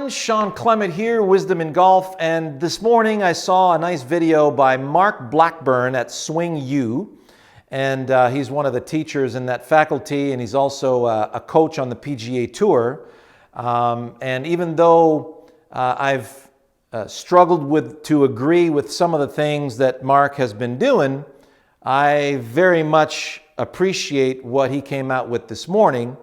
everyone, Shawn Clement here, Wisdom in Golf, and this morning I saw a nice video by Mark Blackburn at Swing U, and he's one of the teachers in that faculty, and he's also a coach on the PGA Tour. And even though I've struggled to agree with some of the things that Mark has been doing, I very much appreciate what he came out with this morning.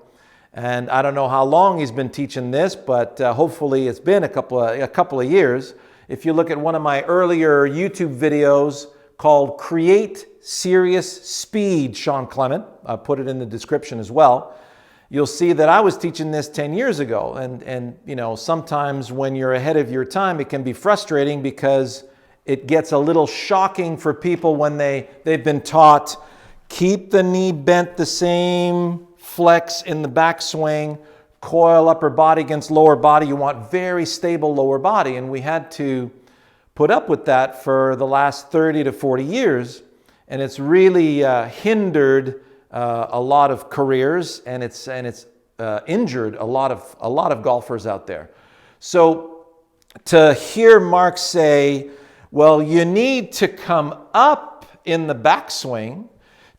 And I don't know how long he's been teaching this, but hopefully it's been a couple of years. If you look at one of my earlier YouTube videos called Create Serious Speed, Shawn Clement, I'll put it in the description as well, you'll see that I was teaching this 10 years ago. And you know, sometimes when you're ahead of your time, it can be frustrating because it gets a little shocking for people when they've been taught, keep the knee bent the same, flex in the backswing, coil upper body against lower body. You want very stable lower body. And we had to put up with that for the last 30 to 40 years. And it's really hindered a lot of careers, and it's injured a lot of golfers out there. So to hear Mark say, well, you need to come up in the backswing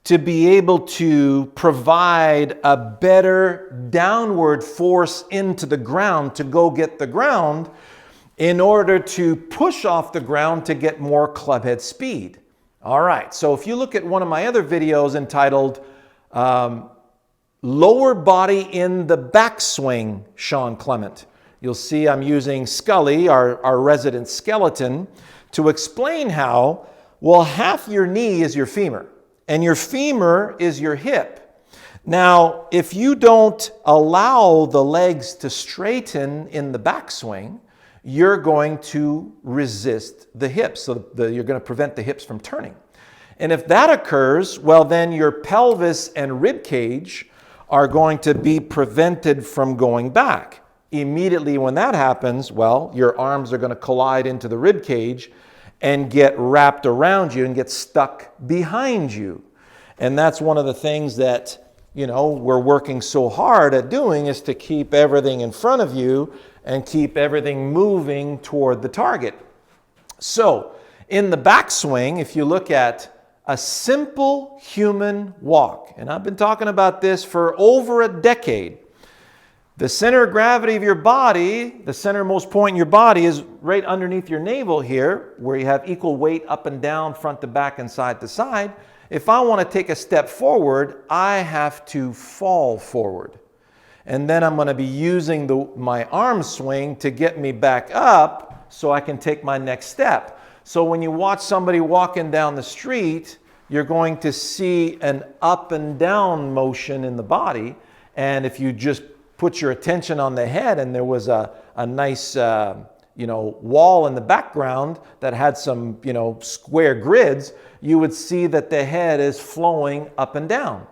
to be able to provide a better downward force into the ground to go get the ground in order to push off the ground to get more clubhead speed. All right, so if you look at one of my other videos entitled Lower Body in the Backswing, Shawn Clement, you'll see I'm using Scully, our resident skeleton, to explain how, well, half your knee is your femur. And your femur is your hip. Now, if you don't allow the legs to straighten in the backswing, you're going to resist the hips. So you're going to prevent the hips from turning. And if that occurs, well, then your pelvis and rib cage are going to be prevented from going back. Immediately when that happens, well, your arms are going to collide into the rib cage and get wrapped around you and get stuck behind you. And that's one of the things that, you know, we're working so hard at doing, is to keep everything in front of you and keep everything moving toward the target. So in the backswing, if you look at a simple human walk, and I've been talking about this for over a decade, the center of gravity of your body, the centermost point in your body, is right underneath your navel here, where you have equal weight up and down, front to back and side to side. If I want to take a step forward, I have to fall forward. And then I'm going to be using my arm swing to get me back up so I can take my next step. So when you watch somebody walking down the street, you're going to see an up and down motion in the body. And if you just put your attention on the head and there was a nice wall in the background that had some square grids, you would see that the head is flowing up and down.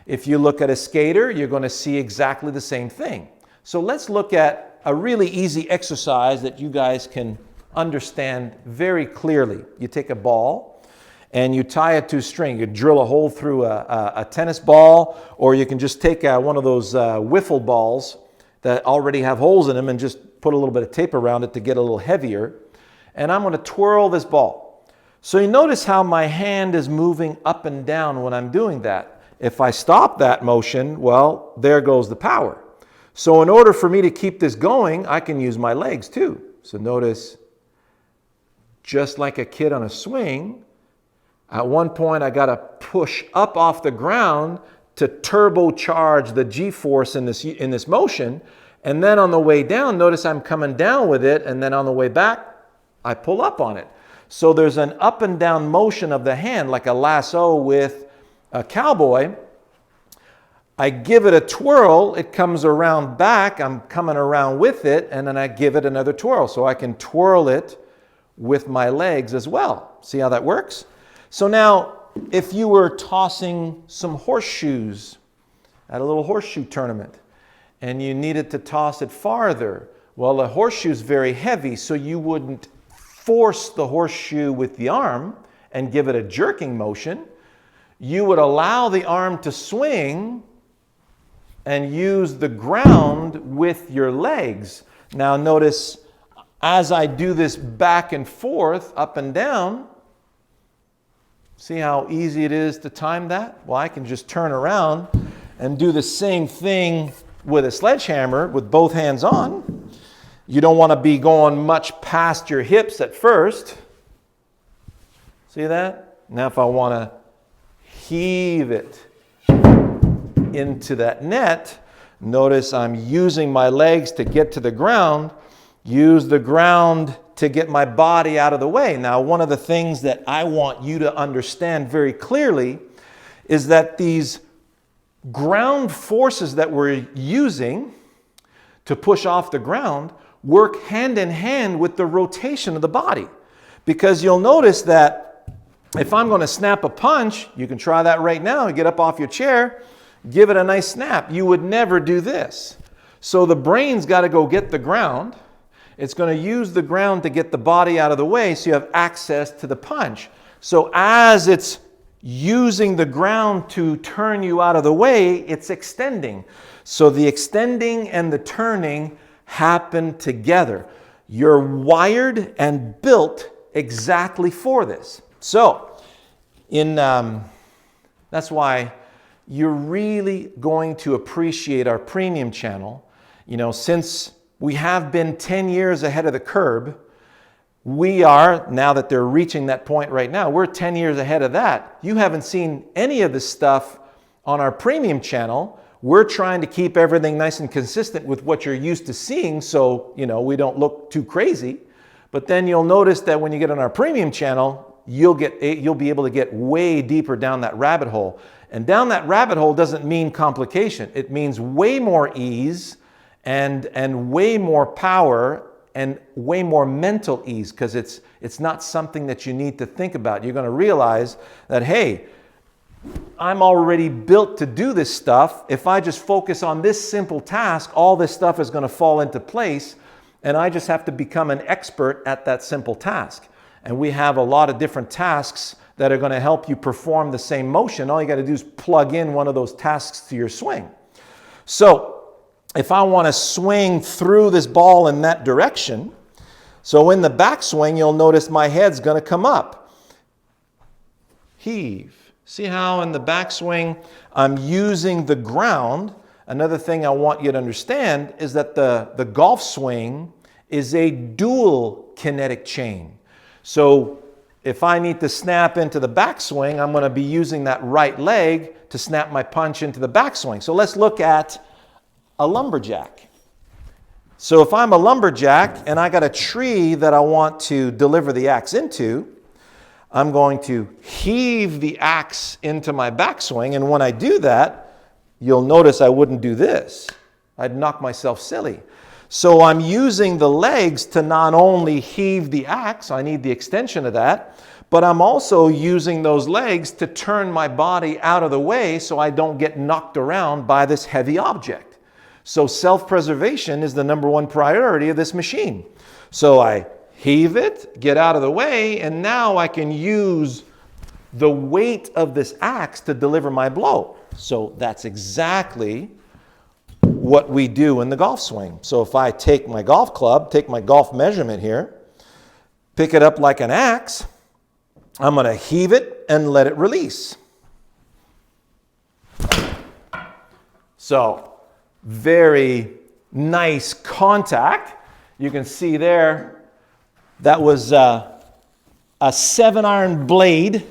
If you look at a skater, you're going to see exactly the same thing. So let's look at a really easy exercise that you guys can understand very clearly. You take a ball and you tie it to a string. You drill a hole through a tennis ball, or you can just take one of those wiffle balls that already have holes in them and just put a little bit of tape around it to get a little heavier. And I'm going to twirl this ball. So you notice how my hand is moving up and down when I'm doing that. If I stop that motion, well, there goes the power. So in order for me to keep this going, I can use my legs too. So notice, just like a kid on a swing, at one point I got to push up off the ground to turbocharge the G-force in this motion. And then on the way down, notice I'm coming down with it, and then on the way back, I pull up on it. So there's an up and down motion of the hand, like a lasso with a cowboy. I give it a twirl, it comes around back, I'm coming around with it, and then I give it another twirl. So I can twirl it with my legs as well. See how that works? So now, if you were tossing some horseshoes at a little horseshoe tournament, and you needed to toss it farther, well, the horseshoe is very heavy, so you wouldn't force the horseshoe with the arm and give it a jerking motion. You would allow the arm to swing and use the ground with your legs. Now notice, as I do this back and forth, up and down, see how easy it is to time that? Well, I can just turn around and do the same thing with a sledgehammer with both hands on. You don't want to be going much past your hips at first. See that? Now if I want to heave it into that net, notice I'm using my legs to get to the ground, use the ground to get my body out of the way. Now, one of the things that I want you to understand very clearly is that these ground forces that we're using to push off the ground work hand in hand with the rotation of the body. Because you'll notice that if I'm going to snap a punch, you can try that right now and get up off your chair, give it a nice snap. You would never do this. So the brain's got to go get the ground. It's going to use the ground to get the body out of the way so you have access to the punch. So as it's using the ground to turn you out of the way, it's extending. So the extending and the turning happen together. You're wired and built exactly for this. So that's why you're really going to appreciate our premium channel. You know, since we have been 10 years ahead of the curve, we are, now that they're reaching that point right now, we're 10 years ahead of that. You haven't seen any of this stuff on our premium channel. We're trying to keep everything nice and consistent with what you're used to seeing, so you know we don't look too crazy. But then you'll notice that when you get on our premium channel, you'll be able to get way deeper down that rabbit hole. And down that rabbit hole doesn't mean complication. It means way more ease and way more power and way more mental ease, because it's not something that you need to think about. You're going to realize that, hey, I'm already built to do this stuff. If I just focus on this simple task, all this stuff is going to fall into place, and I just have to become an expert at that simple task. And we have a lot of different tasks that are going to help you perform the same motion. All you got to do is plug in one of those tasks to your swing. So if I want to swing through this ball in that direction, so in the backswing, you'll notice my head's going to come up. Heave. See how in the backswing, I'm using the ground. Another thing I want you to understand is that the golf swing is a dual kinetic chain. So if I need to snap into the backswing, I'm going to be using that right leg to snap my punch into the backswing. So let's look at a lumberjack. So if I'm a lumberjack and I got a tree that I want to deliver the axe into, I'm going to heave the axe into my backswing. And when I do that, you'll notice I wouldn't do this. I'd knock myself silly. So I'm using the legs to not only heave the axe, I need the extension of that, but I'm also using those legs to turn my body out of the way so I don't get knocked around by this heavy object. So self-preservation is the number one priority of this machine. So I heave it, get out of the way, and now I can use the weight of this axe to deliver my blow. So that's exactly what we do in the golf swing. So if I take my golf club, take my golf measurement here, pick it up like an axe, I'm going to heave it and let it release. So very nice contact. You can see there, that was a 7-iron blade,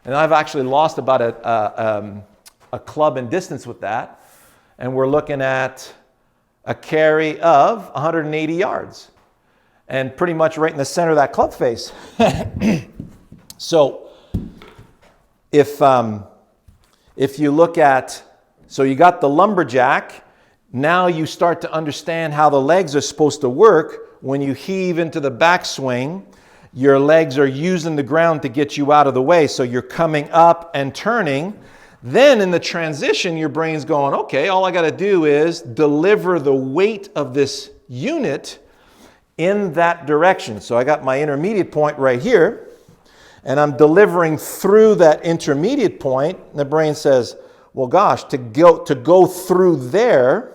and I've actually lost about a club in distance with that. And we're looking at a carry of 180 yards, and pretty much right in the center of that club face. So if you look at, so you got the lumberjack, now you start to understand how the legs are supposed to work. When you heave into the backswing, your legs are using the ground to get you out of the way. So you're coming up and turning. Then in the transition, your brain's going, okay, all I got to do is deliver the weight of this unit in that direction. So I got my intermediate point right here, and I'm delivering through that intermediate point. And the brain says, well, gosh, to go through there,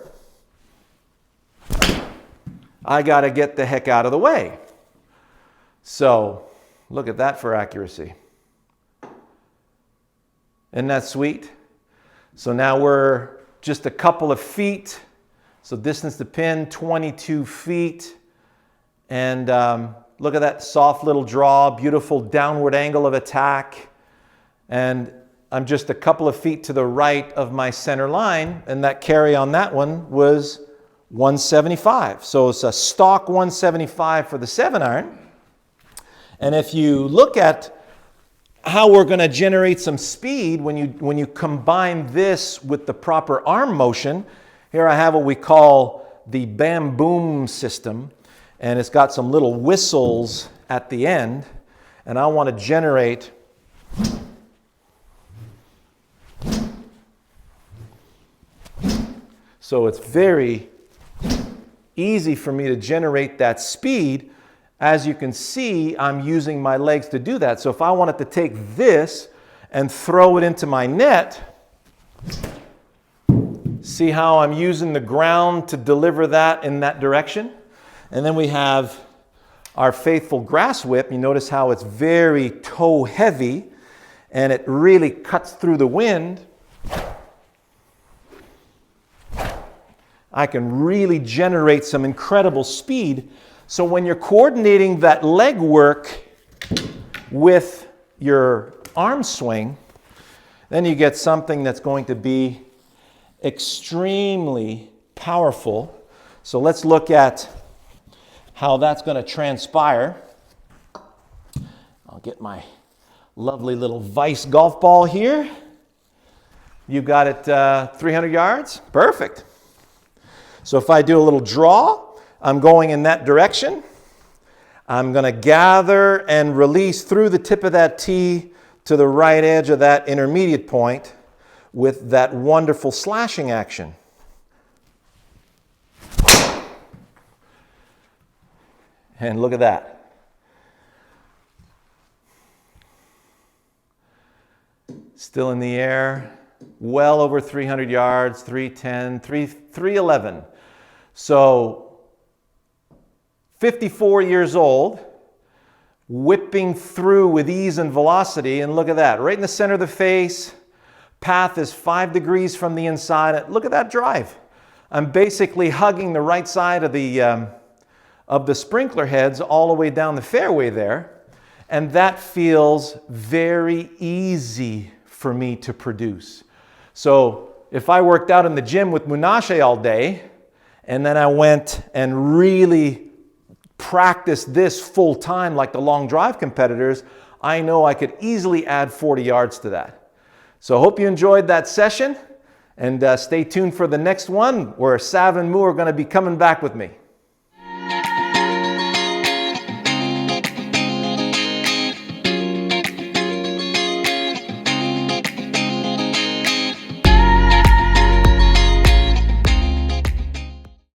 I got to get the heck out of the way. So look at that for accuracy. Isn't that sweet? So now we're just a couple of feet. So distance to pin, 22 feet. And look at that soft little draw, beautiful downward angle of attack. And I'm just a couple of feet to the right of my center line, and that carry on that one was 175. So it's a stock 175 for the 7-iron. And if you look at how we're going to generate some speed when you combine this with the proper arm motion, here I have what we call the bam boom system, and it's got some little whistles at the end, and I want to generate so it's very easy for me to generate that speed. As you can see, I'm using my legs to do that. So if I wanted to take this and throw it into my net, see how I'm using the ground to deliver that in that direction? And then we have our faithful grass whip. You notice how it's very toe heavy and it really cuts through the wind. I can really generate some incredible speed. So when you're coordinating that leg work with your arm swing, then you get something that's going to be extremely powerful. So let's look at how that's going to transpire. I'll get my lovely little Vice golf ball here. You got it 300 yards? Perfect. So if I do a little draw, I'm going in that direction. I'm going to gather and release through the tip of that tee to the right edge of that intermediate point with that wonderful slashing action. And look at that. Still in the air, well over 300 yards, 310, 311. So 54 years old, whipping through with ease and velocity, and look at that, right in the center of the face. Path is 5 degrees from the inside. Look at that drive. I'm basically hugging the right side of the sprinkler heads all the way down the fairway there, and that feels very easy for me to produce. So if I worked out in the gym with Munashe all day, and then I went and really practiced this full time like the long drive competitors, I know I could easily add 40 yards to that. So I hope you enjoyed that session, and stay tuned for the next one where Sav and Moo are going to be coming back with me.